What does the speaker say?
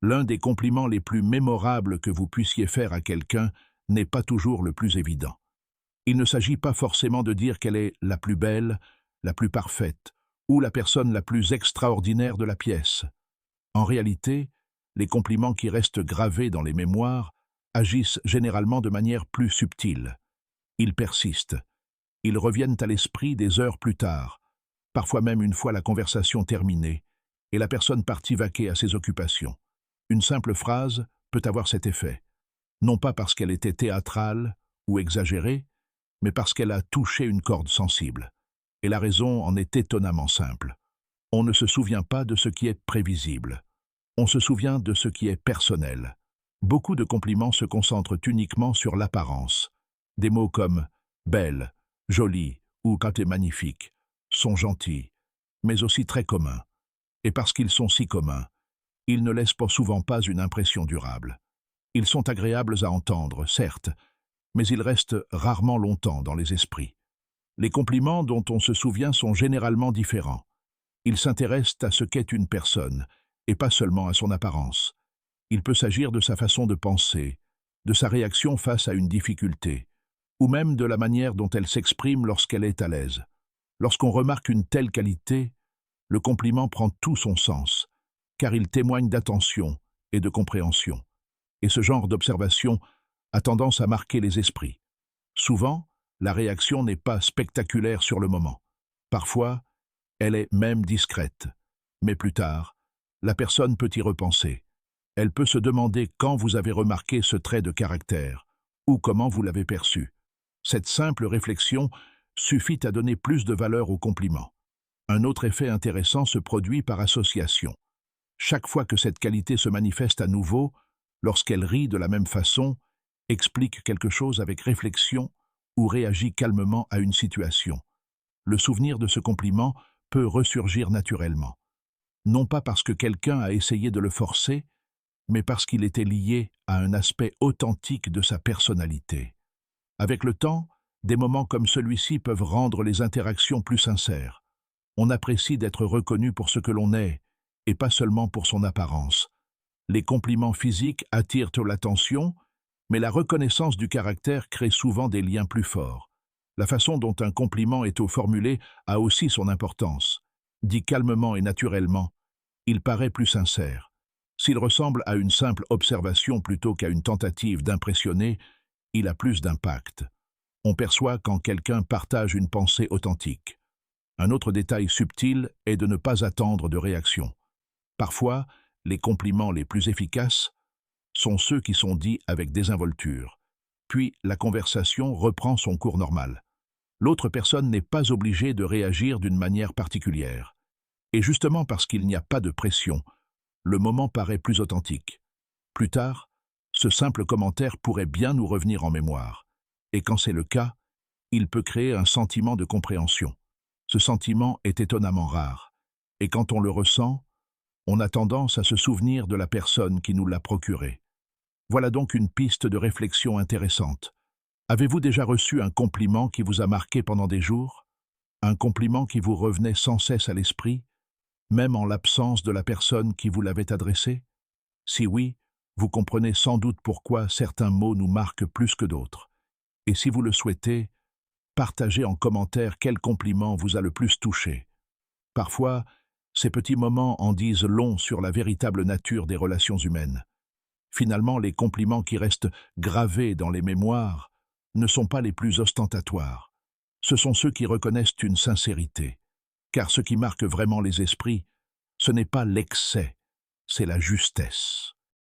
L'un des compliments les plus mémorables que vous puissiez faire à quelqu'un n'est pas toujours le plus évident. Il ne s'agit pas forcément de dire qu'elle est la plus belle, la plus parfaite, ou la personne la plus extraordinaire de la pièce. En réalité, les compliments qui restent gravés dans les mémoires agissent généralement de manière plus subtile. Ils persistent. Ils reviennent à l'esprit des heures plus tard, parfois même une fois la conversation terminée, et la personne partie vaquer à ses occupations. Une simple phrase peut avoir cet effet, non pas parce qu'elle était théâtrale ou exagérée, mais parce qu'elle a touché une corde sensible. Et la raison en est étonnamment simple. On ne se souvient pas de ce qui est prévisible. On se souvient de ce qui est personnel. Beaucoup de compliments se concentrent uniquement sur l'apparence. Des mots comme « belle »,« jolie » ou « quand t'es magnifique » sont gentils, mais aussi très communs. Et parce qu'ils sont si communs, ils ne laissent pas souvent pas une impression durable. Ils sont agréables à entendre, certes, mais ils restent rarement longtemps dans les esprits. Les compliments dont on se souvient sont généralement différents. Ils s'intéressent à ce qu'est une personne, et pas seulement à son apparence. Il peut s'agir de sa façon de penser, de sa réaction face à une difficulté, ou même de la manière dont elle s'exprime lorsqu'elle est à l'aise. Lorsqu'on remarque une telle qualité, le compliment prend tout son sens, car il témoigne d'attention et de compréhension. Et ce genre d'observation a tendance à marquer les esprits. Souvent, la réaction n'est pas spectaculaire sur le moment. Parfois, elle est même discrète. Mais plus tard, la personne peut y repenser. Elle peut se demander quand vous avez remarqué ce trait de caractère, ou comment vous l'avez perçu. Cette simple réflexion suffit à donner plus de valeur au compliment. Un autre effet intéressant se produit par association. Chaque fois que cette qualité se manifeste à nouveau, lorsqu'elle rit de la même façon, explique quelque chose avec réflexion ou réagit calmement à une situation, le souvenir de ce compliment peut ressurgir naturellement. Non pas parce que quelqu'un a essayé de le forcer, mais parce qu'il était lié à un aspect authentique de sa personnalité. Avec le temps, des moments comme celui-ci peuvent rendre les interactions plus sincères. On apprécie d'être reconnu pour ce que l'on est, et pas seulement pour son apparence. Les compliments physiques attirent l'attention, mais la reconnaissance du caractère crée souvent des liens plus forts. La façon dont un compliment est formulé a aussi son importance. Dit calmement et naturellement, il paraît plus sincère. S'il ressemble à une simple observation plutôt qu'à une tentative d'impressionner, il a plus d'impact. On perçoit quand quelqu'un partage une pensée authentique. Un autre détail subtil est de ne pas attendre de réaction. Parfois, les compliments les plus efficaces sont ceux qui sont dits avec désinvolture. Puis, la conversation reprend son cours normal. L'autre personne n'est pas obligée de réagir d'une manière particulière. Et justement parce qu'il n'y a pas de pression, le moment paraît plus authentique. Plus tard, ce simple commentaire pourrait bien nous revenir en mémoire. Et quand c'est le cas, il peut créer un sentiment de compréhension. Ce sentiment est étonnamment rare. Et quand on le ressent, on a tendance à se souvenir de la personne qui nous l'a procuré. Voilà donc une piste de réflexion intéressante. Avez-vous déjà reçu un compliment qui vous a marqué pendant des jours? Un compliment qui vous revenait sans cesse à l'esprit, même en l'absence de la personne qui vous l'avait adressé? Si oui, vous comprenez sans doute pourquoi certains mots nous marquent plus que d'autres. Et si vous le souhaitez, partagez en commentaire quel compliment vous a le plus touché. Parfois, ces petits moments en disent long sur la véritable nature des relations humaines. Finalement, les compliments qui restent gravés dans les mémoires ne sont pas les plus ostentatoires. Ce sont ceux qui reconnaissent une sincérité. Car ce qui marque vraiment les esprits, ce n'est pas l'excès, c'est la justesse.